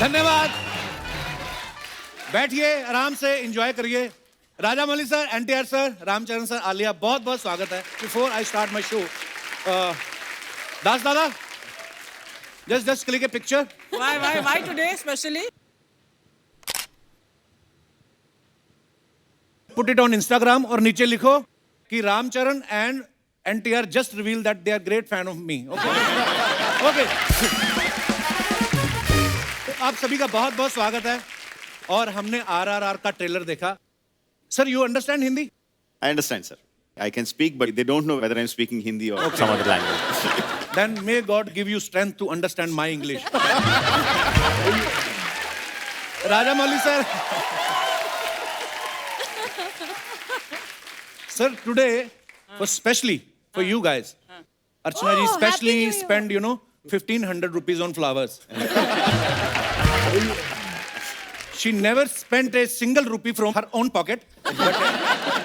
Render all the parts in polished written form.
धन्यवाद। बैठिए, आराम से एंजॉय करिए। Rajamouli sir, NTR sir, Ramcharan sir, Alia, बहुत बहुत स्वागत है। Before I start my show, Das Dada, just click a picture. Why today especially? Put it on Instagram और नीचे लिखो कि Ramcharan and NTR just revealed that they are great fan of me. Okay. Okay. तो आप सभी का बहुत बहुत स्वागत है और हमने RRR का ट्रेलर देखा। Sir, you understand Hindi? I understand, sir. I can speak, but they don't know whether I'm speaking Hindi or some other language. Then may God give you strength to understand my English. Raja Mauly sir. Sir, today was specially for you guys. Archana ji specially spent, 1,500 rupees on flowers. She never spent a single rupee from her own pocket. But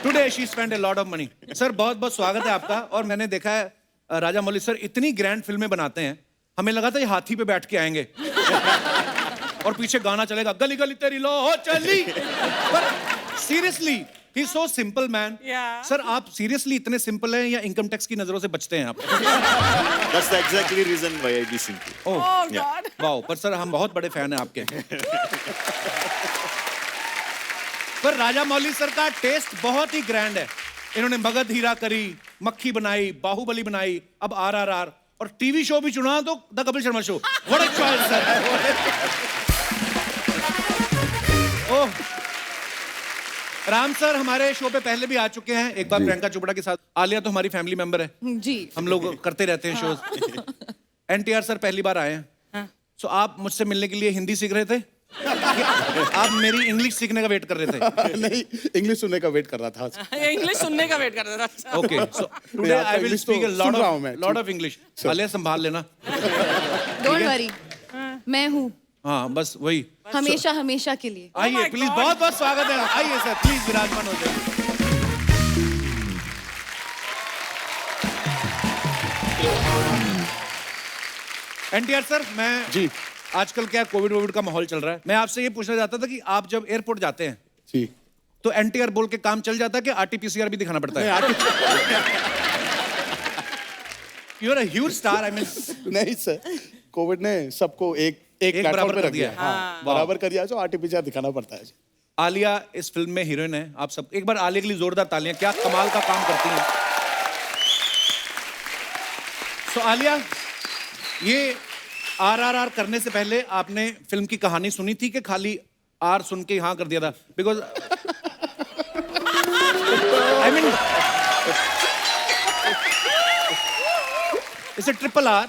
today she spent a lot of money. Sir, बहुत बहुत स्वागत है आपका। और मैंने देखा है राजा मौली sir इतनी ग्रैंड फिल्में बनाते हैं, हमें लगा था ये हाथी पे बैठ के आएंगे और पीछे गाना चलेगा गली गली तेरी लो हो चली। पर सीरियसली ही सो सिंपल मैन। सर आप सीरियसली इतने सिंपल हैं या इनकम टैक्स की नजरों से बचते हैं आप? That's the exactly reason why I be simple. Oh God. Wow, पर सर हम बहुत बड़े फैन हैं आपके। पर राजा मौली सर का टेस्ट बहुत ही ग्रैंड है। इन्होंने मगध हीरा करी, मक्खी बनाई, बाहुबली बनाई, अब RRR और टीवी शो भी चुना तो the Kapil Sharma show. What a choice sir. Oh, Ram sir हमारे शो पे पहले भी आ चुके हैं, एक बार प्रियंका चोपड़ा के साथ। आलिया तो हमारी फैमिली मेंबर है जी, हम लोग करते रहते हैं शोज। एनटीआर सर पहली बार आए हैं। सो आप मुझसे मिलने के लिए हिंदी सीख रहे थे? आप मेरी इंग्लिश सीखने का वेट कर रहे थे? नहीं, इंग्लिश सुनने का वेट कर रहा था। ये इंग्लिश सुनने का वेट कर रहा था। Okay, so today I will speak a lot of English. Alia संभाल लेना। डोंट वरी, मैं हूँ हाँ, बस वही हमेशा हमेशा के लिए। आइए प्लीज, बहुत बहुत स्वागत है। आइए सर प्लीज विराजमान हो जाइए। एनटीआर सर, मैं जी आजकल क्या कोविड का माहौल चल रहा है, मैं आपसे ये पूछना चाहता था कि आप जब एयरपोर्ट जाते हैं जी तो एनटीआर बोल के काम चल जाता है कि आरटीपीसीआर भी दिखाना पड़ता है? You are a huge star. I mean नहीं सर, कोविड ने सबको एक बराबर प्लेटफॉर्म पे कर रख दिया दिया। हाँ, बराबर कर दिया, जो आरटीपीसीआर दिखाना पड़ता है। आलिया इस फिल्म में हीरोइन है। आप सब एक बार आलिया के लिए जोरदार तालियां, क्या कमाल का काम करती हैं। सो आलिया, ये RRR करने से पहले आपने फिल्म की कहानी सुनी थी कि खाली आर सुन के हाँ कर दिया था? Because I mean it's a triple R।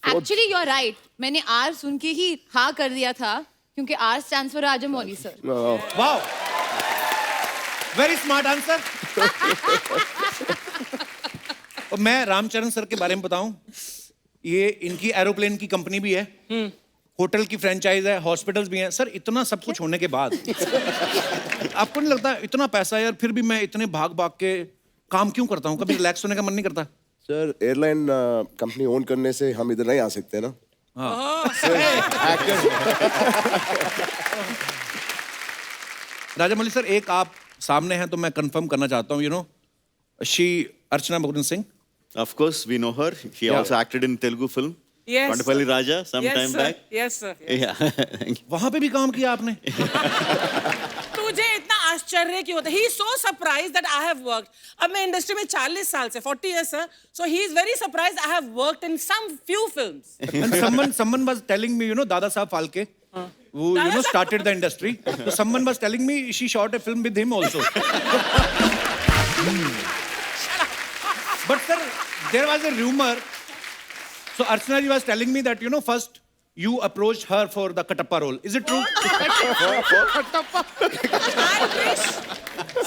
Actually you are right, मैंने आर सुन के ही हाँ कर दिया था क्योंकि R stands for Rajamouli sir. Wow, very smart answer. और मैं रामचरण सर के बारे में बताऊं, ये इनकी एरोप्लेन की कंपनी भी है, होटल की फ्रेंचाइज है, हॉस्पिटल्स भी हैं। सर इतना सब कुछ होने के बाद आपको नहीं लगता इतना पैसा यार, फिर भी मैं इतने भाग भाग के काम क्यों करता हूँ? कभी रिलैक्स होने का मन नहीं करता? सर एयरलाइन कंपनी ओन करने से हम इधर नहीं आ सकते ना। राजा मौली सर, एक आप सामने हैं तो मैं कंफर्म करना चाहता हूँ, she Archana Bagun Singh. Of course, we know her. She also acted in Telugu film. Yes. Vandapalli Raja some Yes, time sir. back. Yes, sir. Yeah. Thank you. वहां पे भी काम किया आपने? तुझे इतना आश्चर्य क्यों होता है? He is so surprised that I have worked. अब मैं इंडस्ट्री में 40 साल से 40 years sir. So he is very surprised I have worked in some few films. And someone was telling me, Dada Saab Phalke, who started the industry. So someone was telling me she shot a film with him also. But sir, there was a rumor. So Archana ji was telling me that first you approached her for the Katappa role. Is it true? I wish.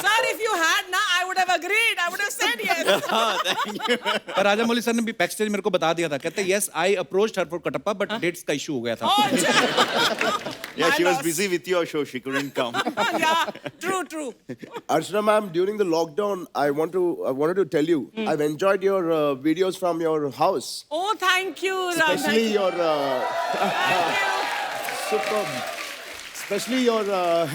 Sir, Sir, if you had, na, I would have agreed. I would have said yes. पर राजा मौली sir ने भी back stage मेरे को बता दिया था, कहते yes I approached her for Kattappa but dates का इशू हो गया था. Oh, अच्छा. Yeah, she My was loss. busy with your show. She couldn't come. Yeah, true, true. Archana ma'am, during the lockdown, I wanted to tell you, I've enjoyed your videos from your house, Oh, thank you, Ram. especially your superb, especially your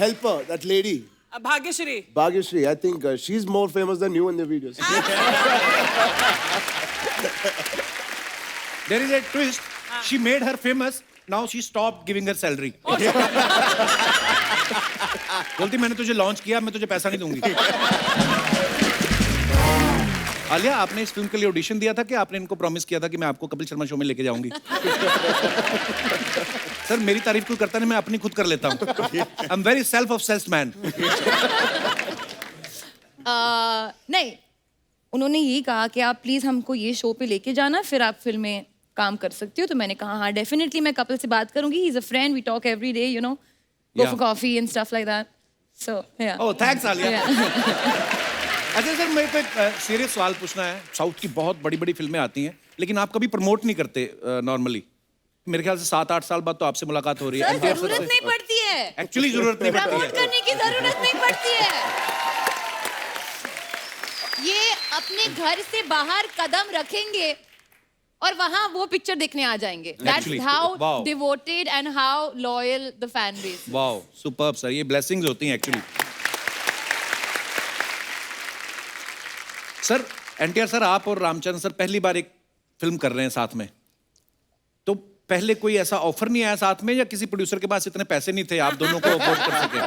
helper, that lady, Bhagyashri. Bhagyashri. I think she's more famous than you in the videos. There is a twist. She made her famous. Now she stopped giving her salary. बोलती मैंने तुझे launch किया, मैं तुझे पैसा नहीं दूंगी. आलिया, आपने इस फिल्म के लिए ऑडिशन दिया था कि आपने इनको प्रॉमिस किया था कि मैं आपको कपिल शर्मा शो में लेके जाऊंगी? सर मेरी तारीफ कोई करता नहीं, मैं अपनी खुद कर लेता हूँ. I am very self obsessed man. नहीं, उन्होंने यही कहा कि आप प्लीज हमको ये शो पे लेके जाना, फिर आप फिल्म में काम कर सकती हो. तो मैंने कहा हाँ डेफिनेटली, मैं कपिल से बात करूंगी. He is a friend, we talk every day, you know, go Yeah. For coffee and stuff like that. So yeah. Oh thanks Alia. अच्छा सर, मेरे को एक सीरियस सवाल पूछना है. साउथ की बहुत बड़ी बड़ी फिल्में आती हैं, लेकिन आप कभी प्रमोट नहीं करते नॉर्मली. मेरे ख्याल से 7-8 साल बाद तो आपसे मुलाकात हो रही है. सर जरूरत नहीं पड़ती है, एक्चुअली जरूरत नहीं पड़ती प्रमोट है. करने की जरूरत नहीं पड़ती है. ये अपने घर से बाहर कदम रखेंगे और वहां वो पिक्चर देखने आ जाएंगे. That's Actually, how wow. Devoted and how loyal the fan base. Wow superb sir, ये ब्लेसिंग्स होती हैं एक्चुअली. सर एनटीआर सर, आप और रामचंद्र सर पहली बार एक फिल्म कर रहे हैं साथ में, तो पहले कोई ऐसा ऑफर नहीं आया साथ में, या किसी प्रोड्यूसर के पास इतने पैसे नहीं थे आप दोनों को अफोर्ड कर सके?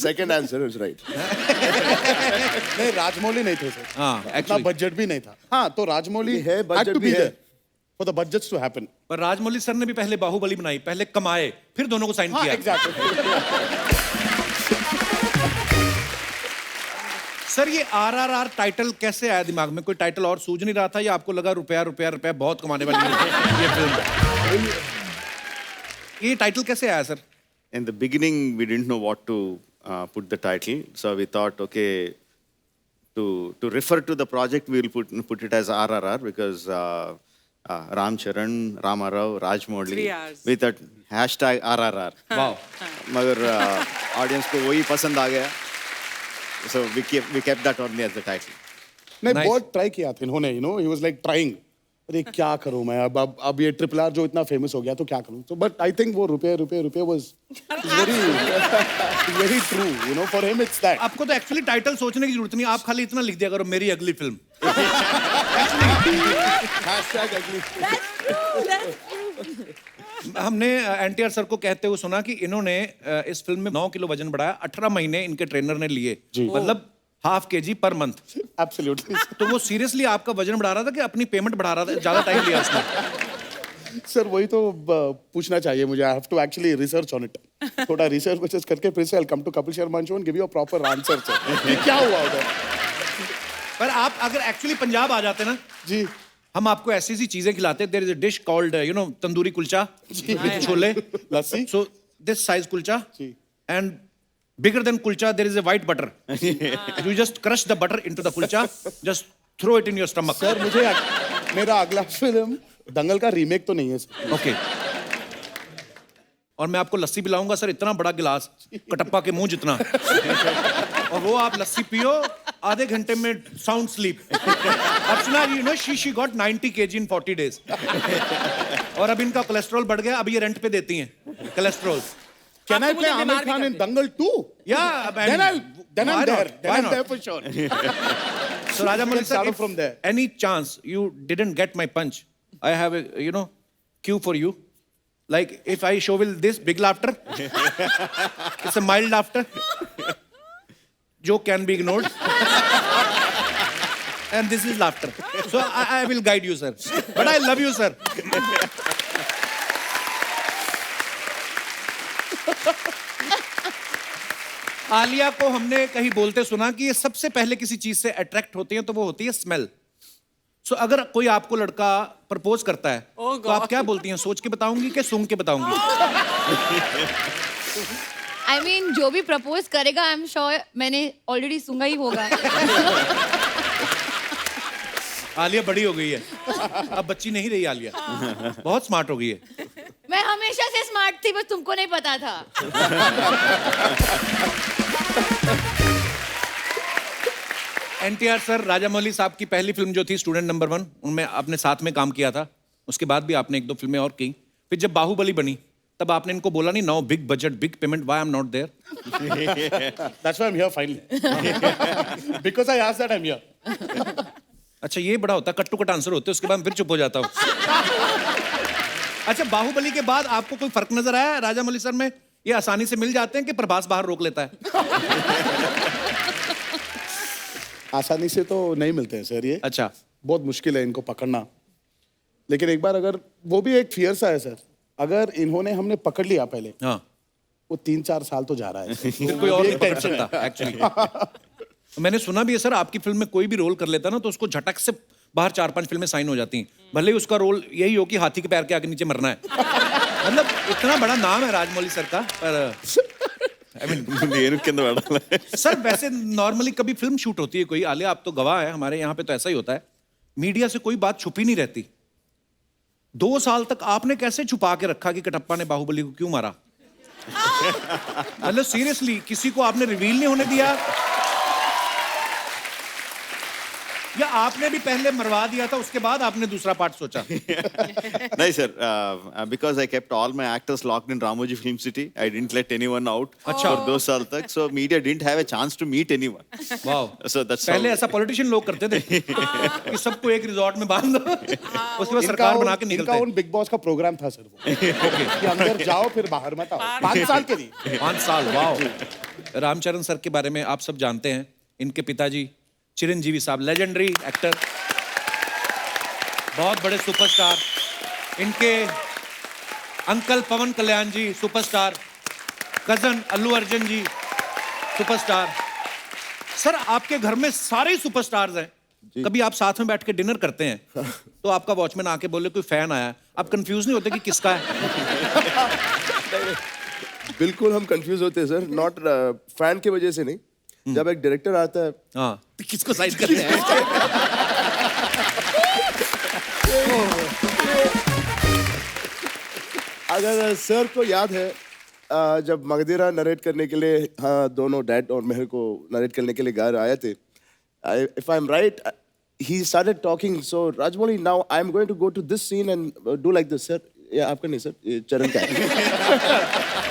Second answer is right. नहीं, राजमौली नहीं थे सर. हाँ, इतना actually. बजट भी नहीं था. हाँ, तो राजमौली है, had budget to भी be है. there for the budgets to happen. पर राजमौली सर ने भी पहले बाहुबली बनाई, पहले कमाए, फिर दोनों को साइन हाँ, किया. exactly. सर ये RRR टाइटल कैसे आया दिमाग में? कोई टाइटल और सूझ नहीं रहा था, या आपको लगा रुपया रुपया रुपया बहुत कमाने वाली है ये फिल्म? ये टाइटल कैसे आया sir? In the beginning, we didn't know what to put the title, so we thought, okay, to refer to the project, we will put it as RRR because Ram Charan, Rama Rao, Rajmouli 3 hours. with that hashtag RRR. Wow. मगर audience को वही पसंद आ गया, so we kept that only as the title. नहीं, Nice. बहुत try किया था इन्होंने, you know, he was like trying. अरे क्या करूं मैं, अब ये RRR जो इतना फेमस हो गया तो क्या करूं. So but I think वो रुपए was very true, you know, for him it's that. आपको तो एक्चुअली टाइटल सोचने की जरूरत नहीं, आप खाली इतना लिख दिया करो, मेरी अगली फिल्म. Hashtag ugly. हमने एनटीआर सर को कहते हुए सुना कि इन्होंने इस फिल्म में 9 किलो वजन बढ़ाया, 18 महीने इनके ट्रेनर ने लिए, मतलब ½ kg पर मंथ. Absolutely. तो वो सीरियसली आपका वजन बढ़ा रहा था कि अपनी पेमेंट बढ़ा रहा था? ज्यादा टाइम लिया उसने. सर वही तो पूछना चाहिए मुझे. I have to actually research on it. थोड़ा रिसर्च करके फिर से I'll come to Kapil Sharma show and give you a proper answer sir. ये क्या हुआ उधर? पर आप अगर एक्चुअली पंजाब आ जाते ना जी. हम आपको ऐसी सी चीजें खिलाते. There is a dish called tandoori kulcha with chole, lassi. So this size kulcha, ji. And bigger than kulcha there is a white butter. You just crush the butter into the kulcha, just throw it in your stomach. Sir मुझे मेरा अगला film दंगल का remake तो नहीं है sir. Okay. और मैं आपको लस्सी पिलाऊंगा सर, इतना बड़ा गिलास, कटप्पा के मुंह जितना, और वो आप लस्सी पियो, आधे घंटे में sound sleep. Archana ji, she got 90 kg in 40 days. और अब इनका कोलेस्ट्रॉल बढ़ गया, अब ये रेंट पे देती हैं कोलेस्ट्रॉल. Can I आपको play मुझे Amir बीमार भी Khan in करते. Dangal 2? Yeah, Then I'm there. Then I'm there for sure. So Rajamouli sir, start if from there. any chance you didn't get my punch, I have a cue for you. Like if I show will this big laughter, it's a mild laughter. Joke can be ignored. And this is laughter. So I will guide you, sir. But I love you, sir. Alia को हमने कहीं बोलते सुना कि ये सबसे पहले किसी चीज से अट्रैक्ट होती हैं, तो वो होती है स्मेल. सो अगर कोई आपको लड़का प्रपोज करता है तो आप क्या बोलती हैं? सोच के बताऊंगी कि सूंघ के बताऊंगी? I mean, जो भी प्रपोज करेगा आई एम श्योर मैंने ऑलरेडी सुना ही होगा. आलिया बड़ी हो गई है, अब बच्ची नहीं रही आलिया, बहुत स्मार्ट हो गई है. मैं हमेशा से स्मार्ट थी, बस तुमको नहीं पता था. एनटीआर सर, राजामौली साहब की पहली फिल्म जो थी स्टूडेंट नंबर 1, उनमें आपने साथ में काम किया था. उसके बाद भी आपने 1-2 फिल्में और की. फिर जब बाहुबली बनी तब आपने इनको बोला नहीं, now big budget big payment, why I am not there? That's why I'm here finally. Because I asked that I'm here. अच्छा, ये बड़ा होता, कट टू कट आंसर होते, उसके बाद फिर चुप हो जाता हूँ. अच्छा, बाहुबली के बाद आपको कोई फर्क नजर आया राजामौली सर में? ये आसानी से मिल जाते हैं कि प्रभास बाहर रोक लेता है? आसानी से तो नहीं मिलते हैं सर ये. अच्छा, बहुत मुश्किल है इनको पकड़ना. लेकिन एक बार अगर वो भी एक फियर सा है सर, अगर इन्होंने हमने पकड़ लिया पहले, हाँ, वो 3-4 साल तो जा रहा है. फिर कोई और नहीं पकड़ सकता एक्चुअली. मैंने सुना भी है सर, आपकी फिल्म में कोई भी रोल कर लेता ना तो उसको झटक से बाहर 4-5 फिल्में साइन हो जाती हैं, भले ही उसका रोल यही हो कि हाथी के पैर के आगे नीचे मरना है. मतलब इतना बड़ा नाम है राजमौली सर का. पर आई मीन सर, वैसे नॉर्मली कभी फिल्म शूट होती है कोई, आलिया आप तो गवाह है, हमारे यहाँ पे तो ऐसा ही होता है, मीडिया से कोई बात छुपी नहीं रहती. 2 साल तक आपने कैसे छुपा के रखा कि कटप्पा ने बाहुबली को क्यों मारा? मतलब सीरियसली, किसी को आपने रिवील नहीं होने दिया, या आपने भी पहले मरवा दिया था उसके बाद आपने दूसरा पार्ट सोचा? नहीं sir, because I kept all my actors locked in Ramoji Film City. I didn't let anyone out for 2 साल तक, so media didn't have a chance to meet anyone. Wow. So that's पहले how... ऐसा politician लोग करते थे कि सबको एक रिजॉर्ट में बांध दो, उसके बाद सरकार बना के इनका निकलते. उन बिग बॉस का प्रोग्राम था सर वो, कि अंदर जाओ फिर बाहर मत आओ. 5 साल के लिए. 5 साल. वाओ. रामचरण सर के बारे में आप सब जानते हैं. इनके पिताजी चिरंजीवी साहब, लेजेंडरी एक्टर, बहुत बड़े सुपरस्टार. इनके अंकल पवन कल्याण जी सुपरस्टार, कजन अल्लू अर्जुन जी सुपरस्टार. सर, आपके घर में सारे ही सुपरस्टार्स हैं. कभी आप साथ में बैठ के डिनर करते हैं तो आपका वॉचमैन आके बोले कोई फैन आया, आप कंफ्यूज नहीं होते कि किसका है? बिल्कुल हम कंफ्यूज होते हैं सर, नॉट फैन की वजह से नहीं. जब एक डायरेक्टर आता है, हाँ, तो किसको साइड करते हैं? अगर सर को याद है, जब मगधीरा नरेट करने के लिए, हाँ, दोनों डैड और मेहर को नरेट करने के लिए घर आए थे. If I am right, he started talking, so Rajmouli, now I'm going to go to this scene and do like this, sir. Yeah, आपका नहीं सर, ये चरण का है.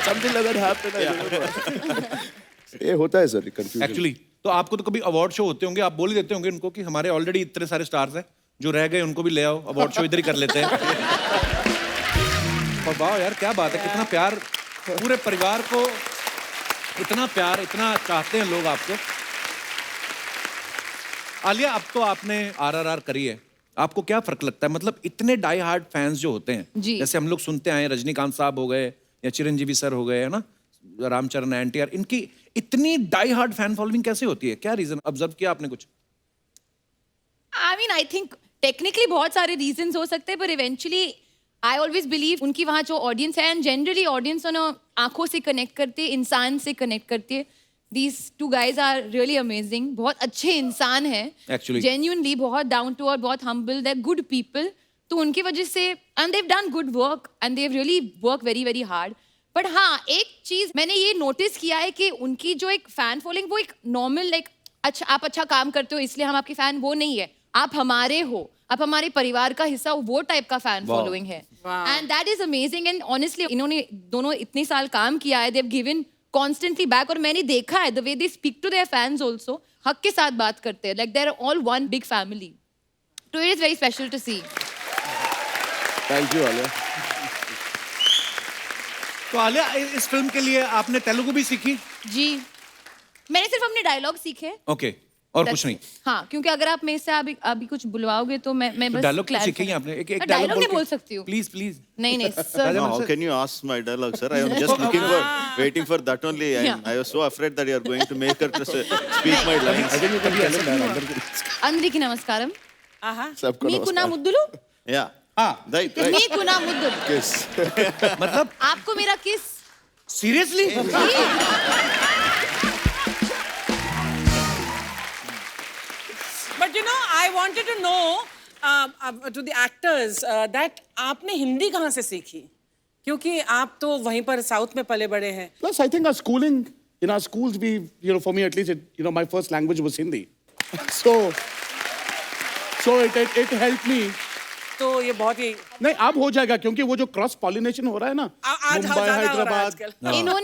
Something like that happened. I remember. ये होता है सर कंफ्यूजन. एक्चुअली तो आपको तो कभी अवार्ड शो होते होंगे, आप बोल ही देते होंगे उनको कि हमारे ऑलरेडी इतने सारे स्टार्स हैं, जो रह गए उनको भी ले आओ, अवार्ड शो इधर ही कर लेते हैं. और वाह यार, क्या बात है, कितना प्यार, पूरे परिवार को इतना प्यार, इतना चाहते हैं लोग आपको. आलिया, अब तो आपने RRR करी है, आपको क्या फर्क लगता है? मतलब इतने डाई हार्ड फैंस जो होते हैं, जी. जैसे हम लोग सुनते आए, रजनीकांत साहब हो गए या चिरंजीवी सर हो गए, है ना, रामचरण, एनटीआर, इनकी इतनी डाई हार्ड फैन फॉलोइंग कैसे होती है? क्या रीजन ऑब्जर्व किया आपने कुछ? I mean, I think technically बहुत सारे reasons हो सकते हैं, पर eventually I always believe उनकी वहाँ जो audience है, and generally audience ना आंखों से connect करती है, इंसान से connect करती है. These 2 guys are really amazing. बहुत अच्छे इंसान हैं. Actually. Genuinely बहुत down to earth, बहुत humble, they're good people. तो उनकी वजह से, and they've done good work, and they've really worked very very hard. But हाँ, एक चीज मैंने ये नोटिस किया है कि उनकी जो एक फैन फॉलोइंग, वो एक नॉर्मल लाइक, अच्छा आप अच्छा काम करते हो इसलिए हम आपके फैन, वो नहीं है. आप हमारे हो, आप हमारे परिवार का हिस्सा हो, वो टाइप का फैन फॉलोइंग है. And that is amazing. And honestly इन्होंने दोनों इतने साल काम किया है, they have given constantly back. और मैंने देखा है the way they speak to their fans also, हक के साथ बात करते हैं, like they are all one big family. तो it is very special to see. Thank you Alia. तो आलिया, इस फिल्म के लिए आपने तेलुगु भी सीखी? जी, मैंने सिर्फ अपने डायलॉग सीखे. ओके, और कुछ नहीं? हाँ, क्योंकि अगर आप मेरे से अभी कुछ बुलवाओगे तो मैं बस डायलॉग सीखे ही आपने? एक डायलॉग नहीं बोल सकती हूँ. Please please. नहीं नहीं sir. No, how can you ask my dialogue, sir? I am just waiting for that only. I was so afraid that you are going to make her to speak my lines. అందరికీ నమస్కారం. सबको మీకు నా ముద్దులు. Yeah. हाँ. Right. మీకు నా ముద్దులు. किस. मतलब आपको मेरा किस. Seriously? But you know, I wanted to know to the actors that आपने हिंदी कहाँ से सीखी? क्योंकि आप तो वहीं पर साउथ में पले बड़े हैं. Plus, I think our schooling, in our schools, for me at least, my first language was Hindi. So it helped me. तो ये बहुत ही नहीं, अब हो जाएगा क्योंकि वो जो क्रॉस पॉलिनेशन हो रहा है ना, आज मुंबई, ज्यादा हो रहा है हैदराबाद, आजकल.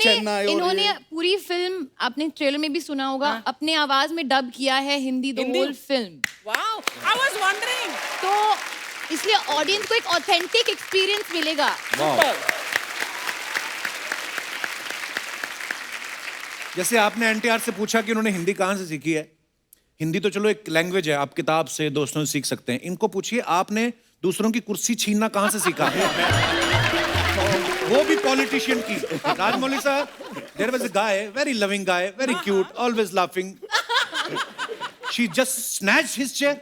चेन्नई और इन्होंने ये। पूरी फिल्म आपने ट्रेलर में भी सुना होगा, अपने आवाज में डब किया है Hindi the Hindi? Whole film. Wow, I was wondering. तो इसलिए ऑडियंस को एक ऑथेंटिक एक्सपीरियंस मिलेगा. Super. जैसे आपने एनटीआर से पूछा कि उन्होंने हिंदी कहाँ से सीखी है. हिंदी तो चलो एक लैंग्वेज है, आप किताब से, दोस्तों से सीख सकते हैं. इनको पूछिए आपने दूसरों की कुर्सी छीनना कहाँ से सीखा. वो भी पॉलिटिशियन की. राजमौली साहब, there was a guy, very loving guy, very cute, always laughing. She just snatched his chair.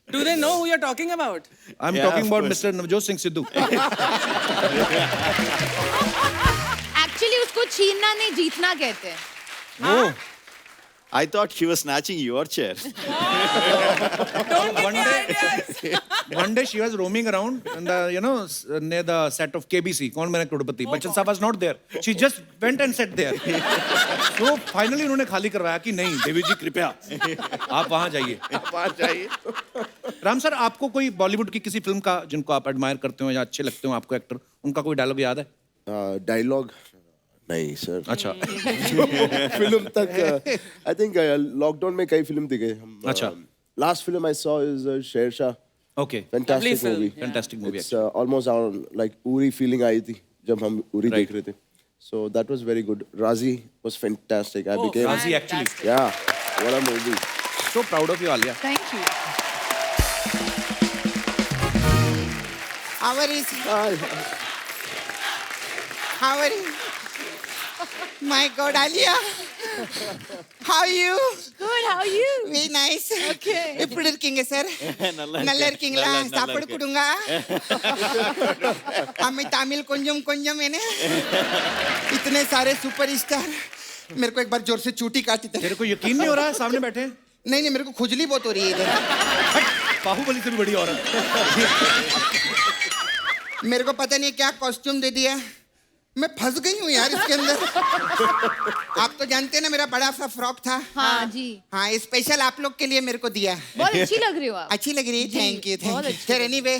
Do they know who you're talking about? I am Yeah, talking of about course. Mister Navjot Singh Sidhu. Actually उसको छीनना नहीं, जीतना कहते हैं. वो I thought she was snatching your chair. Don't give me ideas. one day she was roaming around and near the set of KBC, कौन मेरा करोड़पति. बच्चन साहब was not there. She just went and sat there. So finally उन्होंने खाली करवाया कि नहीं देवी जी कृपया आप वहां जाइए. राम सर, आपको कोई बॉलीवुड की किसी फिल्म का जिनको आप एडमायर करते हो या अच्छे लगते हो आपको एक्टर, उनका कोई डायलॉग याद है? डायलॉग नहीं सर. अच्छा. फिल्म तक आई थिंक लॉकडाउन में कई फिल्म दिखे हम. अच्छा. Last film I saw is Shershaah. Okay. Fantastic film. Movie. Fantastic movie. It's almost like Uri feeling आई थी जब हम उरी Right. देख रहे थे. So that was very good. Razi was fantastic. I Oh, became Razi actually. yeah, what a movie. So proud of you, Alia. Thank you. How are you? How are you? My God, Alia. How are you? Good, how are you? Very nice. Okay. ఎప్పుడు ఇరికింగ sir నల్ల ఇరికింగలా சாப்பாடு கொடுங்க हमें तमिल கொஞ்சம் கொஞ்சம் है इतने सारे सुपरस्टार मेरे को एक बार जोर से चूटी काटी थी. तेरे को यकीन नहीं हो रहा है सामने बैठे हैं? नहीं नहीं मेरे को खुजली बहुत हो रही है इधर. बाहुबली से भी बड़ी औरत. मेरे को पता नहीं क्या कॉस्ट्यूम दे दिया. मैं फंस गई हूँ यार इसके अंदर. आप तो जानते हैं ना मेरा बड़ा सा फ्रॉक था. हाँ जी. हाँ स्पेशल आप लोग के लिए मेरे को दिया. बहुत अच्छी लग रही हो आप. अच्छी लग रही है. जी, थैंक यू बहुत थैंक यू. अच्छी फिर एनीवे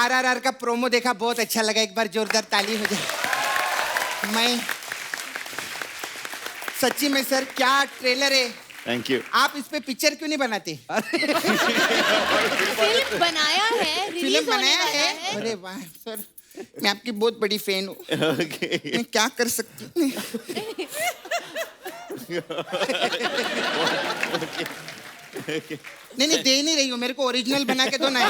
आरआरआर का प्रोमो देखा, बहुत अच्छा लगा. एक बार जोरदार ताली हो जाए. मैं सच्ची में सर क्या ट्रेलर है. Thank you. आप इस पे पिक्चर क्यों नहीं बनाते. फिल्म बनाया है, फिल्म रिलीज होने बनाया वाला है. है. अरे वाह सर, मैं आपकी बहुत बड़ी फैन हूँ. Okay. मैं क्या कर सकती हूँ. नहीं नहीं दे नहीं रही हूँ, मेरे को ओरिजिनल बना के दो ना.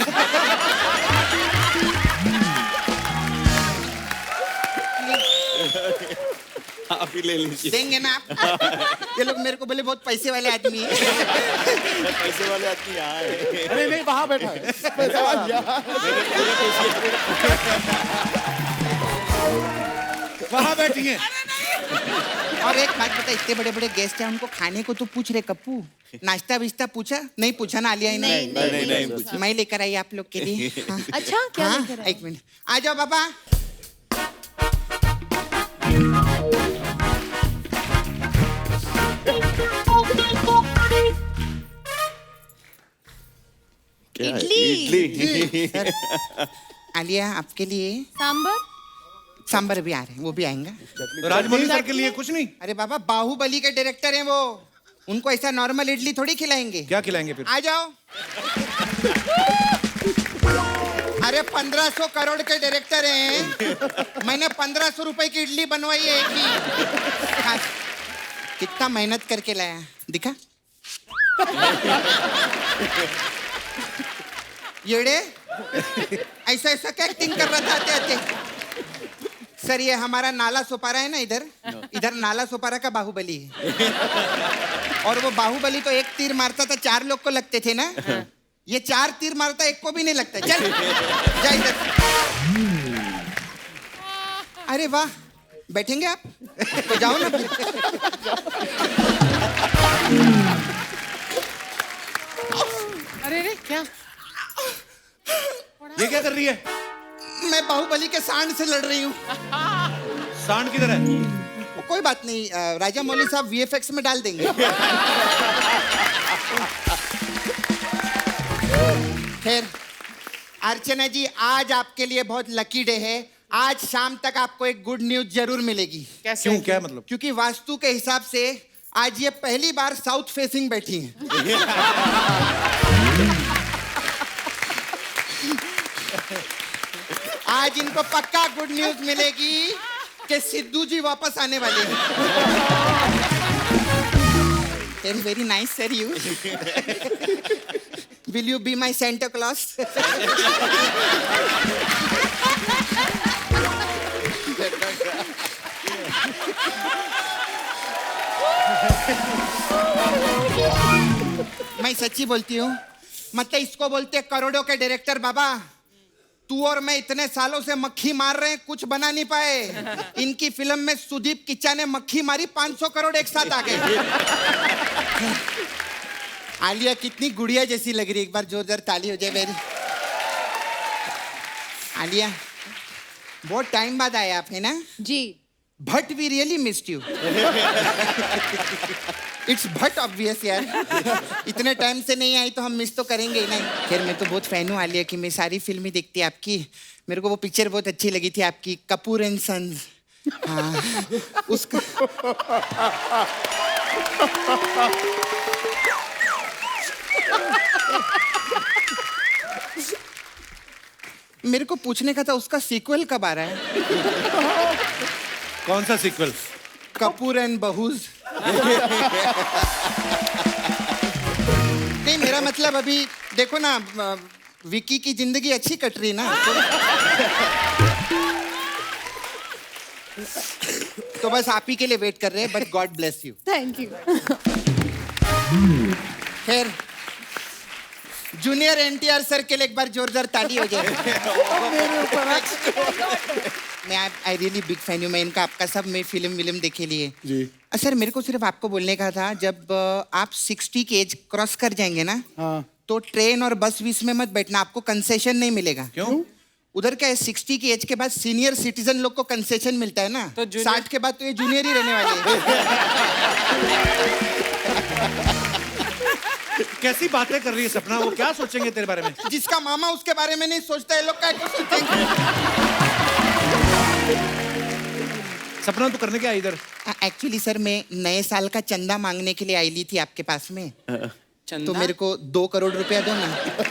आप ही ले लीजिए. देंगे ना आप. ये लोग मेरे को बोले बहुत पैसे वाले आदमी है. पैसे वाले आदमी यहाँ है. अरे नहीं, वहां बैठा है. वहां बैठी हैं. और एक बात बता, इतने बड़े बड़े गेस्ट हैं, उनको खाने को तो पूछ रहे कप्पू. नाश्ता विश्ता पूछा नहीं? पूछा ना आलिया ने. नहीं. मैं लेकर आई आप लोग के लिए. हाँ. अच्छा क्या हाँ, लेकर आए? एक मिनट आ जाओ बाबा. क्या है? इडली. इडली. आलिया आपके लिए सांबर. सांबर भी आ रहे हैं, वो भी आएंगे. तो राजमौली सर के लिए कुछ नहीं? अरे बाबा बाहुबली के डायरेक्टर हैं वो, उनको ऐसा नॉर्मल इडली थोड़ी खिलाएंगे. क्या खिलाएंगे फिर? आ जाओ. अरे 1500 करोड़ के डायरेक्टर हैं, मैंने 1500 रुपए की इडली बनवाई है एक ही. हाँ. कितना मेहनत करके लाया दिखा. येड़े ऐसा ऐसा क्या एक्टिंग कर रहा था आते आते. सर ये हमारा नाला सोपारा है ना, इधर नाला सोपारा का बाहुबली है. और वो बाहुबली तो एक तीर मारता था 4 लोग को लगते थे ना. ये 4 तीर मारता एक को भी नहीं लगता. चल जा इधर. अरे वाह, बैठेंगे आप? तो जाओ ना फिर। अरे रे क्या? ये क्या कर रही है? मैं बाहुबली के सांड से लड़ रही हूँ। सांड किधर है? कोई बात नहीं, राजा मौली साहब VFX में डाल देंगे। खैर, अर्चना जी, आज आपके लिए बहुत लकी डे है। आज शाम तक आपको एक गुड न्यूज जरूर मिलेगी। कैसे? क्यों, क्या मतलब? क्योंकि वास्तु के हिसाब से आज ये पहली बार साउथ फेसिंग बैठी हैं। आज इनको पक्का गुड न्यूज मिलेगी कि सिद्धू जी वापस आने वाले हैं। Very nice sir you. Will you be my Santa Claus? मैं सच्ची बोलती हूँ, मतलब इसको बोलते करोड़ों के डायरेक्टर। बाबा, तू और मैं इतने सालों से मक्खी मार रहे हैं, कुछ बना नहीं पाए। इनकी फिल्म में सुदीप किच्चा ने मक्खी मारी, 500 करोड़ एक साथ आ गए। आलिया कितनी गुड़िया जैसी लग रही है, एक बार जोरदार ताली हो जाए मेरी। आलिया, बहुत टाइम बाद आए आप, है ना? जी। But we really missed you. It's but obvious यार, इतने टाइम से नहीं आई तो हम मिस तो करेंगे ही नहीं। खैर, मैं तो बहुत फैन हूँ आलिया की, मैं सारी फिल्में देखती आपकी। मेरे को वो पिक्चर बहुत अच्छी लगी थी आपकी, कपूर एंड सन्स। हाँ, उसका मेरे को पूछने का था, उसका सीक्वल कब आ रहा है? कौन सा सीक्वल? कपूर एंड बहूज। नहीं, मेरा मतलब अभी देखो ना, विकी की जिंदगी अच्छी कट रही ना, तो बस आप ही के लिए वेट कर रहे हैं। But God bless you. Thank you. खैर, जूनियर NTR सर के लिए एक बार जोरदार ताली हो जाए। मैं आई रियली बिग फैन हूँ मैं इनका, आपका सब मैं फिल्म देखे लिए जी। सर, मेरे को सिर्फ आपको बोलने का था, जब आप 60 की एज क्रॉस कर जाएंगे ना, हाँ। तो ट्रेन और बस बीस में मत बैठना, आपको कंसेशन नहीं मिलेगा। क्यों? उधर क्या है, 60 की एज के बाद सीनियर सिटीजन लोग को कंसेशन मिलता है ना, तो 60 के बाद तो ये जूनियर ही रहने वाले हैं। कैसी बातें कर रही है सपना? वो क्या सोचेंगे तेरे बारे में? जिसका मामा उसके बारे में नहीं सोचता है, लोग क्या सोचेंगे? सपना तू करने क्या है इधर? एक्चुअली सर, मैं नए साल का चंदा मांगने के लिए आई ली थी आपके पास में। चंदा? तो मेरे को 2 करोड़ रुपया दो ना।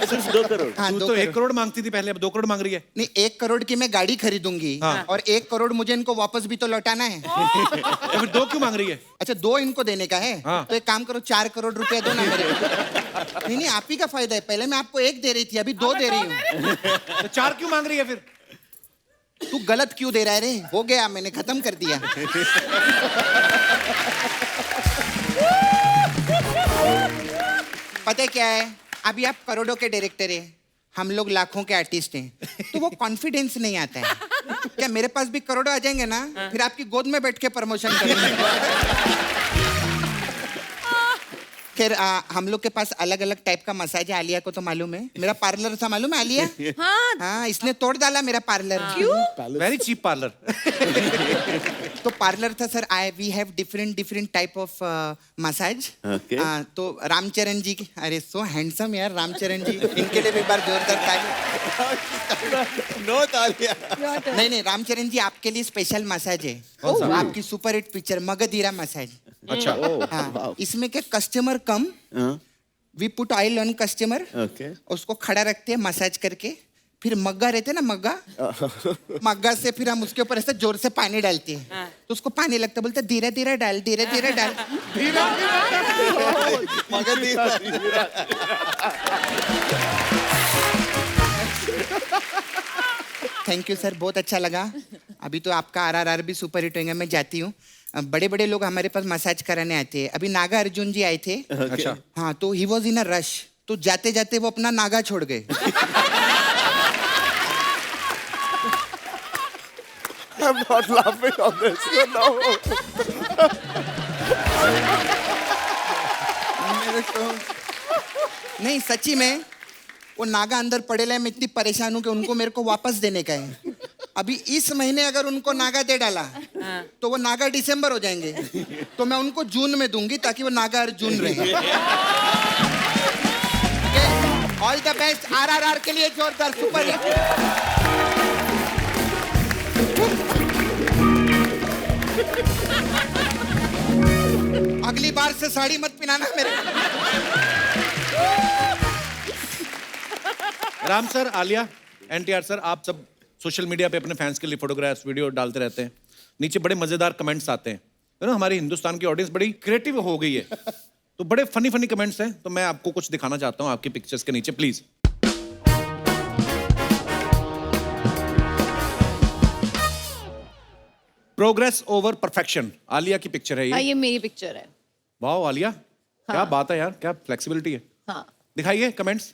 सिर्फ 2 करोड़? हाँ, तू 2 तो 1 करोड़। करोड़ मांगती थी पहले, अब 2 करोड़ मांग रही है। नहीं, 1 करोड़ की मैं गाड़ी खरीदूंगी, हाँ। और 1 करोड़ मुझे इनको वापस भी तो लौटाना है। तो फिर 2 क्यों मांग रही है? अच्छा, 2 इनको देने का है। हाँ। तो एक काम करो, 4 करोड़ रुपया दो ना मेरे को। नहीं, आप ही का फायदा है। पहले मैं आपको 1 दे रही थी, अभी 2 दे रही हूँ। तो 4 क्यों मांग रही है फिर? तू गलत क्यों दे रहा है रे? हो गया, मैंने खत्म कर दिया। पता है क्या है, अभी आप करोड़ों के डायरेक्टर हैं, हम लोग लाखों के आर्टिस्ट हैं, तो वो कॉन्फिडेंस नहीं आता है। क्या मेरे पास भी करोड़ों आ जाएंगे ना, फिर आपकी गोद में बैठ के प्रमोशन करेंगे। खैर, हम लोग के पास अलग अलग टाइप का मसाज है। आलिया को तो मालूम है, मेरा पार्लर था, मालूम है आलिया? हाँ। हाँ, इसने तोड़ डाला मेरा पार्लर। क्यों? Very cheap parlour. तो पार्लर था sir. We have different type of massage. Okay. तो रामचरण जी की, अरे सो हैंडसम यार रामचरण जी, इनके लिए भी एक बार जोरदार ताली। नो तालिया। नहीं, रामचरण जी आपके लिए स्पेशल मसाज है। आपकी super hit picture Magadheera massage. अच्छा। हाँ, इसमें क्या, customer come, we put oil on customer, okay. उसको खड़ा रखते हैं मसाज करके, फिर मग्गा रहते हैं ना, मग्गा से फिर हम उसके ऊपर ऐसे जोर से पानी डालते हैं, तो उसको पानी लगता, बोलते धीरे धीरे डाल, धीरे धीरे डाल। थैंक यू सर, बहुत अच्छा लगा। अभी तो आपका RRR भी सुपर हिट होगा। मैं जाती हूँ। बड़े बड़े लोग हमारे पास मसाज कराने आते हैं। अभी नागा अर्जुन जी आए थे। अच्छा। हाँ, तो he was in a rush, तो जाते जाते वो अपना नागा छोड़ गए। I'm not laughing on this. No. मेरे को नहीं, सच्ची में वो नागा अंदर पड़े हैं, मैं इतनी परेशान हूँ कि उनको मेरे को वापस देने का है। अभी इस महीने अगर उनको नागा दे डाला तो वो नागा दिसंबर हो जाएंगे, तो मैं उनको जून में दूंगी ताकि वो नागा अर्जुन रहे। ऑल द बेस्ट RRR के लिए, जोरदार सुपर हिट। अगली बार से साड़ी मत पहनाना मेरे को। Ram sir, Alia, NTR sir, आप सब सोशल मीडिया पे अपने फैंस के लिए फोटोग्राफ्स वीडियो डालते रहते हैं। नीचे बड़े मजेदार कमेंट्स आते हैं। तो ना हमारी हिंदुस्तान की ऑडियंस बड़ी क्रिएटिव हो गई है, तो बड़े फनी फनी कमेंट्स हैं। तो मैं आपको कुछ दिखाना चाहता हूँ आपकी पिक्चर्स के नीचे, please. Progress over perfection, Alia की पिक्चर है हाँ, ये। ये मेरी पिक्चर है। वाह आलिया, क्या बात है यार, क्या फ्लेक्सिबिलिटी है। हाँ, दिखाइए कमेंट्स।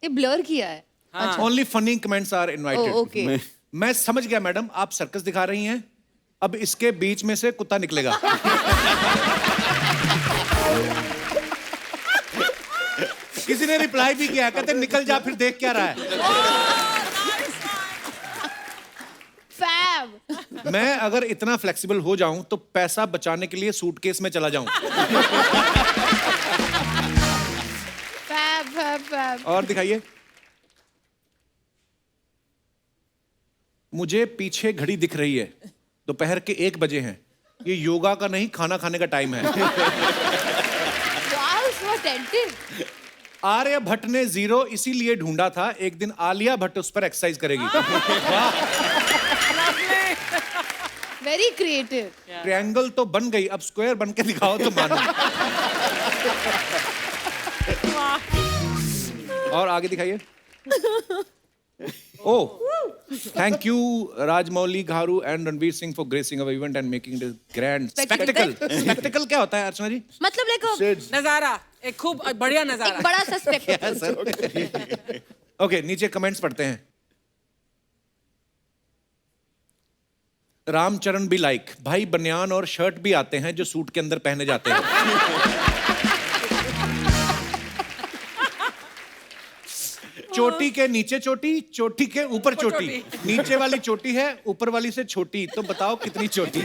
ये ब्लर किया है। Only funny comments are invited. Okay. मैं समझ गया मैडम, आप सर्कस दिखा रही हैं, अब इसके बीच में से कुत्ता निकलेगा। किसी ने रिप्लाई भी किया, कहते निकल जा, फिर देख क्या रहा है। फैब। मैं अगर इतना फ्लेक्सिबल हो जाऊं तो पैसा बचाने के लिए सूटकेस में चला जाऊं। Fab fab fab. और दिखाइए। मुझे पीछे घड़ी दिख रही है, दोपहर के 1 बजे हैं। ये योगा का नहीं, खाना खाने का टाइम है। वाओ, सो अटेंटिव। आर्य भट्ट ने 0 इसीलिए ढूंढा था, एक दिन आलिया भट्ट उस पर एक्सरसाइज करेगी। Very creative. ट्रायंगल तो बन गई, अब स्क्वायर बन के दिखाओ तो मानो। और आगे दिखाइए। Oh, thank you, Rajmouli Gharu and Ranveer Singh for gracing our event and making it a grand spectacle. Spectacle क्या होता है अर्चना जी? मतलब लाइक नजारा, एक खूब बढ़िया एक नजारा। बड़ा सा स्पेक्टेकल। ओके, नीचे कमेंट्स पढ़ते हैं। रामचरण भी लाइक, भाई बनियान और शर्ट भी आते हैं जो सूट के अंदर पहने जाते हैं। चोटी के नीचे चोटी, चोटी के ऊपर चोटी, नीचे वाली चोटी है, ऊपर वाली से छोटी, तो बताओ कितनी चोटी।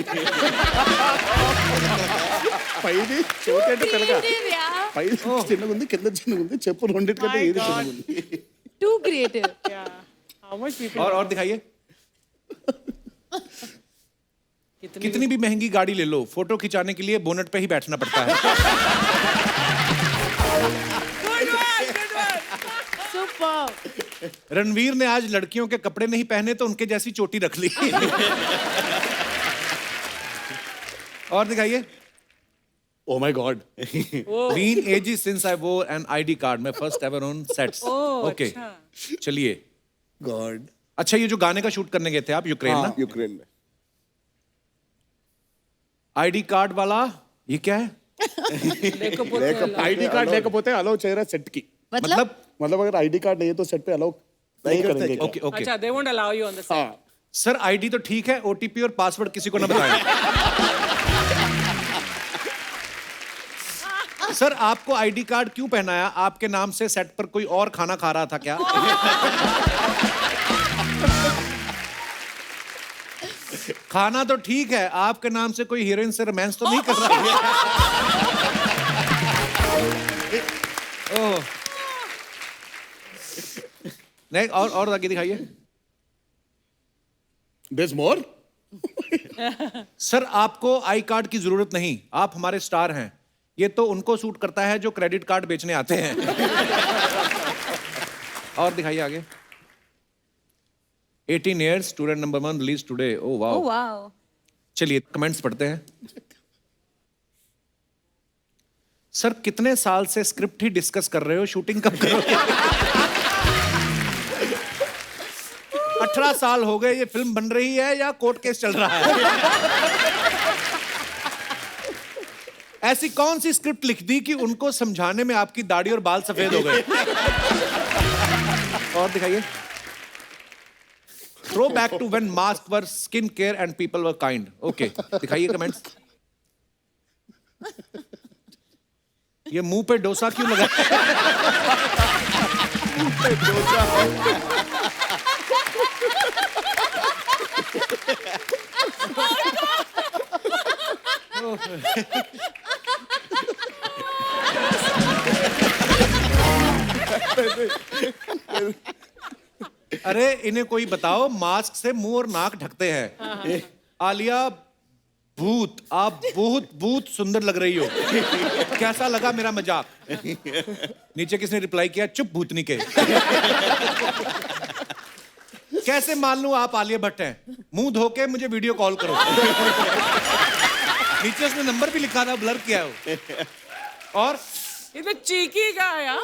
పైది చోటేంటో తెలుగా Creative, yeah. పై చిన్నగా ఉంది కింద చిన్నగా ఉంది చెప్పు రెండింటికంటే ఏది చిన్నగా ఉంది Too creative. How much people? और दिखाइए। कितनी भी महंगी गाड़ी ले लो, फोटो खिंचाने के लिए बोनट पे ही बैठना पड़ता है। Superb. रणवीर ने आज लड़कियों के कपड़े नहीं पहने तो उनके जैसी चोटी रख ली। और दिखाइए। Oh my god Been ages since I wore an ID card. मैं first ever on sets. Okay. चलिए। गॉड अच्छा, ये जो गाने का शूट करने गए थे आप यूक्रेन ना, यूक्रेन में ID कार्ड वाला ये क्या है? ఐడి కార్డ్ లేకపోతే అలౌ చేయరా సెట్ కి मतलब मतलब अगर आईडी कार्ड नहीं है तो सेट पे अलाउ नहीं करेंगे क्या? ओके ओके अच्छा, they won't allow you on the set. हाँ सर, ID तो ठीक है, OTP और पासवर्ड किसी को ना बताएं। सर, आपको ID कार्ड क्यों पहनाया? आपके नाम से सेट पर कोई और खाना खा रहा था क्या? खाना तो ठीक है, आपके नाम से कोई हीरोइन से रोमांस तो नहीं कर रहा है? ओह। नहीं, और आगे दिखाइए। there's more सर, आपको आई कार्ड की जरूरत नहीं, आप हमारे स्टार हैं। ये तो उनको सूट करता है जो क्रेडिट कार्ड बेचने आते हैं। और दिखाइए आगे। 18 years, student number 1 release today. Oh wow. oh wow. चलिए कमेंट्स पढ़ते हैं। सर, कितने साल से स्क्रिप्ट ही डिस्कस कर रहे हो, शूटिंग कब करोगे? 18 साल हो गए, ये फिल्म बन रही है या कोर्ट केस चल रहा है? ऐसी कौन सी स्क्रिप्ट लिख दी कि उनको समझाने में आपकी दाढ़ी और बाल सफेद हो गए? और दिखाइए। Throwback to when mask were skin care and people were kind. Okay, दिखाइए कमेंट्स. ये मुंह पे डोसा क्यों लगा? अरे इन्हें कोई बताओ, मास्क से मुंह और नाक ढकते हैं. आलिया भूत, आप बहुत सुंदर लग रही हो. कैसा लगा मेरा मजाक? नीचे किसने रिप्लाई किया? चुप भूतनी के. कैसे मान लूं आप आलिया भट्ट हैं? मुंह धो के मुझे वीडियो कॉल करो. नीचे उसने नंबर भी लिखा था, ब्लर किया है वो. और इधर चीकी का है यार.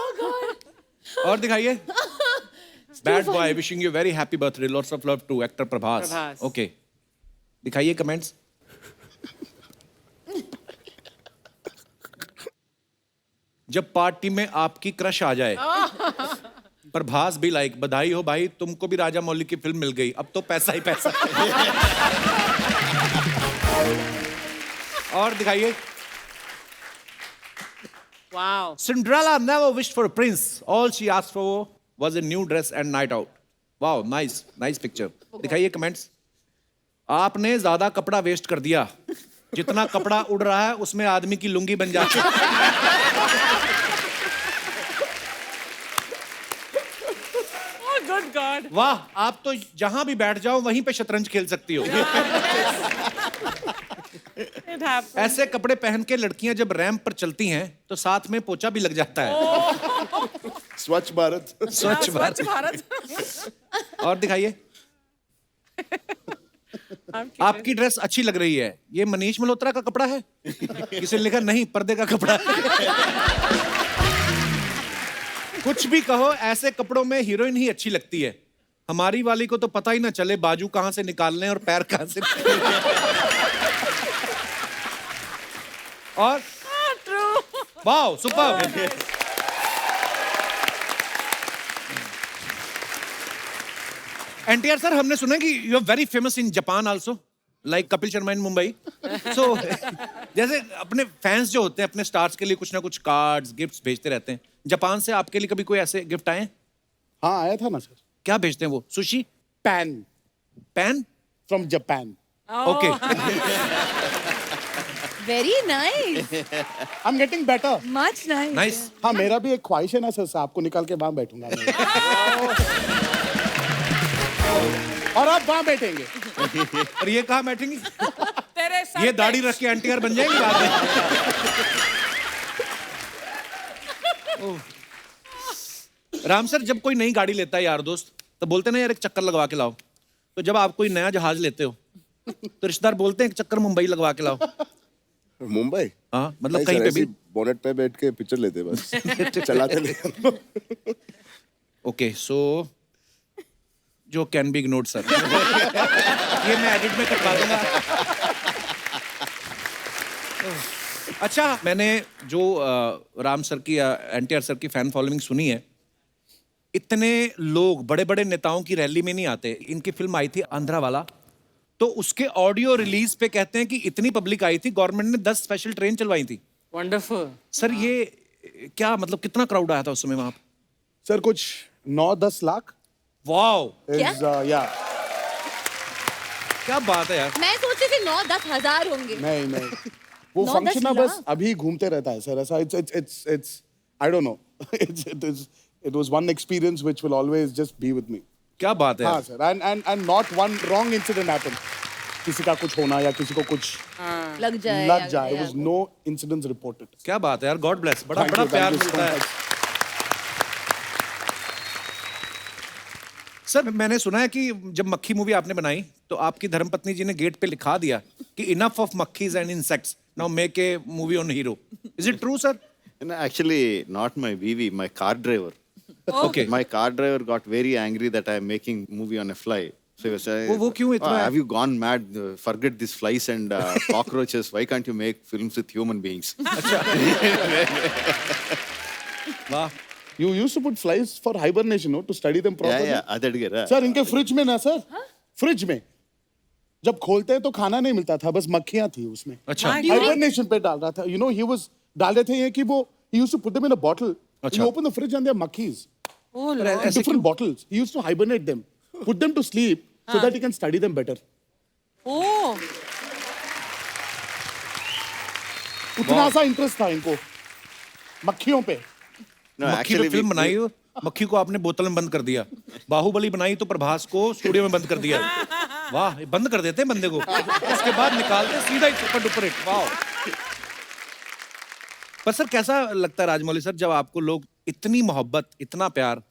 और दिखाइए. Bad boy wishing you very happy birthday, lots of love to actor Prabhas. Prabhas. Okay, दिखाइए कमेंट्स. जब पार्टी में आपकी क्रश आ जाए. प्रभास भी लाइक, बधाई हो भाई, तुमको भी राजा मौली की फिल्म मिल गई, अब तो पैसा ही पैसा. और दिखाइए. Wow. Cinderella never wished for a prince. All she asked for was a new dress and night out. Wow, nice picture. दिखाइए कमेंट्स. आपने ज्यादा कपड़ा वेस्ट कर दिया. जितना कपड़ा उड़ रहा है उसमें आदमी की लुंगी बन जाती है. Oh, good God. वाह, आप तो जहां भी बैठ जाओ वहीं पे शतरंज खेल सकती हो. It happened. ऐसे कपड़े पहन के लड़कियां जब रैंप पर चलती हैं तो साथ में पोछा भी लग जाता है. स्वच्छ भारत. स्वच्छ भारत. स्वच्छ भारत. और दिखाइए. आपकी ड्रेस अच्छी लग रही है. ये मनीष मल्होत्रा का कपड़ा है? किसी ने लिखा नहीं, पर्दे का कपड़ा है. कुछ भी कहो, ऐसे कपड़ों में हीरोइन ही अच्छी लगती है. हमारी वाली को तो पता ही ना चले बाजू कहां से निकालने और पैर कहां से. और वाओ, सुपर. एनटीआर सर, हमने सुना कि you are very famous in Japan also, like Kapil Sharma in Mumbai. So जैसे अपने फैंस जो होते हैं अपने स्टार्स के लिए कुछ ना कुछ कार्ड्स गिफ्ट्स भेजते रहते हैं. जापान से आपके लिए कभी कोई ऐसे गिफ्ट आए? हाँ, आया था ना सर. क्या भेजते हैं वो? Sushi? Pan pan? From Japan. Okay. Very nice. I am getting better. Much nice. Nice. हाँ, मेरा भी एक ख्वाहिश है ना सर, आपको निकाल के वहां बैठूंगा मैं. और आप वहां बैठेंगे. और ये कहाँ बैठेंगी? तेरे सर ये पे- दाढ़ी रख के एनटीआर बन जाएंगे बाद में. राम सर, जब कोई नई गाड़ी लेता है यार दोस्त, तो बोलते ना यार एक चक्कर लगवा के लाओ. तो जब आप कोई नया जहाज लेते हो तो रिश्तेदार बोलते हैं एक चक्कर मुंबई लगवा के लाओ. मुंबई. हाँ, मतलब नहीं कहीं सर, पे ऐसे भी. ही बोनेट पे बैठ के पिक्चर लेते बस. चलाते नहीं. ओके, सो जो कैन बी इग्नोर्ड सर. ये मैं एडिट में कटवा दूंगा. अच्छा, मैंने जो राम सर की एनटीआर सर की फैन फॉलोइंग सुनी है. इतने लोग बड़े बड़े नेताओं की रैली में नहीं आते. इनकी फिल्म आई थी आंध्रा वाला, तो उसके ऑडियो रिलीज पे कहते हैं कि इतनी पब्लिक आई थी, गवर्नमेंट ने 10 स्पेशल ट्रेन चलवाई थी. Wonderful. सर ये क्या मतलब, कितना क्राउड आया था उस समय वहां? सर कुछ 9-10 लाख. Wow, Is, yeah. क्या बात है यार. मैं सोची थी 9-10 हजार होंगे. नहीं वो 9-10 फंक्शन ना बस लाख? अभी घूमते रहता है सर. ऐसा it's I don't know. It was one experience which will always just be with me. क्या बात है हाँ यार. Sir. And not one wrong incident happened. किसी का कुछ होना या किसी को कुछ लग जाए. लग जाए. There was no incidents reported. क्या बात है यार. God bless. बड़ा Thank बड़ा you, प्यार thank you so मिलता है. much. सर, मैंने सुना है कि जब मक्खी मूवी आपने बनाई तो आपकी धर्मपत्नी जी ने गेट पे लिखा दिया कि इनफ ऑफ मक्खीज and insects, now make a movie on hero. Is it true sir? No, actually, not my BV, my car driver. Okay. My car driver got very angry that I am making movie on a fly. So he was saying, वो क्यों इतना है? have you gone mad? Forget these flies and cockroaches. Why can't you make films with human beings? वाह. You used to put flies for hibernation, no? To study them properly. yeah, adadgara. Sir इनके fridge में ना sir fridge में जब खोलते हैं तो खाना नहीं मिलता था, बस मक्खियां थी उसमें। अच्छा My God. हाइबरनेशन पे डाल रहा था, यू नो, ही वाज डाल रहे थे ये कि वो he used to put them in a bottle. अच्छा। You open the fridge and there are monkeys. Oh, Lord. Different bottles. He used to hibernate them, put them to sleep so that he can study them better. Oh. उतना सा interest था इनको मक्खियों पे। No, मक्खी actually, पे film बनाई हो, मक्खी को आपने बोतल में बंद कर दिया। बाहुबली बनाई तो प्रभास को स्टूडियो में बंद कर दिया। वाह, ये बंद कर देते हैं बंदे को, उसके बाद निकालते सीधा ही सुपर डुपर हिट। वाह। पर सर कैसा लगता है राजमौली सर, जब आपको लोग इतनी मोहब्बत, इतना प्यार,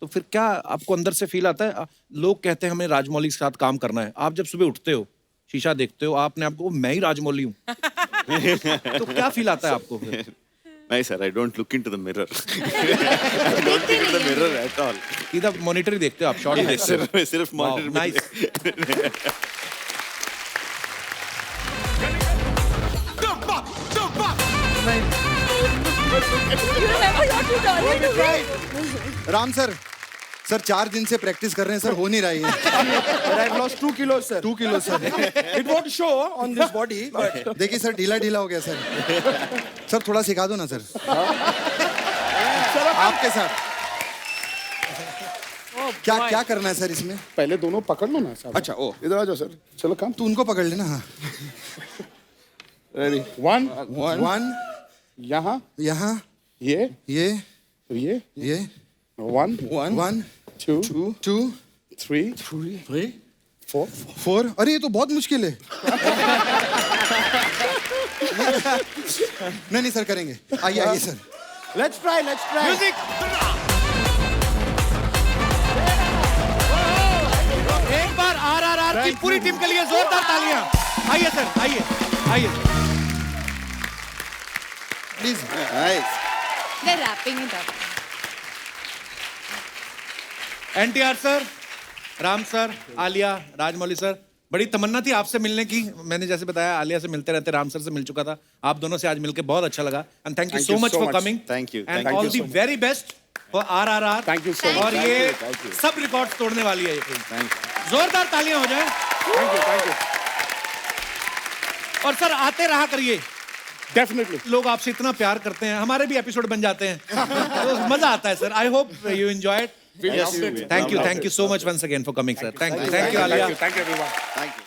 तो फिर क्या आपको अंदर से फील आता है? लोग कहते हैं हमें राजमौली के साथ काम करना है, आप जब सुबह उठते हो, शीशा देखते हो, आपने आपको मैं ही राजमौली हूँ तो क्या फील आता है आपको फिर? नहीं sir, I don't look into the mirror. I don't look into the mirror at all. सीधा मॉनिटर ही देखते हो आप, शॉर्ट ही देखते हो। सिर्फ monitor में nice. You remember what you told me to do? Ram sir, sir 4 दिन से प्रैक्टिस कर रहे हैं सर, हो नहीं रही है। But I've lost 2 kilos, sir. 2 kilo sir. It won't show on this body, but देखिए सर, ढीला ढीला हो गया सर। सर थोड़ा सिखा दो ना सर। आपके साथ क्या क्या करना है सर इसमें? पहले दोनों पकड़ लो ना साहब। अच्छा, ओ इधर आ जाओ सर, चलो काम। तू उनको पकड़ लेना। हाँ, रेडी 1 1 यहाँ, यहाँ, ये ये 1 1 2 2 3 3 4 4। अरे ये तो बहुत मुश्किल है। नहीं सर, करेंगे। आइए आइए सर। let's try. म्यूजिक। एक बार आरआरआर की पूरी टीम के लिए जोरदार तालियां। आइए सर, आइए आइए। Please. Nice. They're wrapping it up. NTR sir, Ram sir, Alia, Rajamouli sir, बड़ी तमन्ना थी आपसे मिलने की। मैंने जैसे बताया आलिया से मिलते रहते, राम सर से मिल चुका था, आप दोनों से आज मिलके बहुत अच्छा लगा। And thank you Thank so you much so for much. Coming. Thank you. And Thank all you the so much. Very best for RRR. Thank you so much. और ये Thank you. सब रिकॉर्ड तोड़ने वाली है ये फिल्म। Thank you. जोरदार तालियां हो जाए। थैंक यू और सर आते रहा करिए, डेफिनेटली। लोग आपसे इतना प्यार करते हैं, हमारे भी एपिसोड बन जाते हैं तो मजा आता है sir. I hope you enjoyed. Yes, thank you so much once अगेन for coming sir. Thank you Alia. Thank you everyone. Thank you.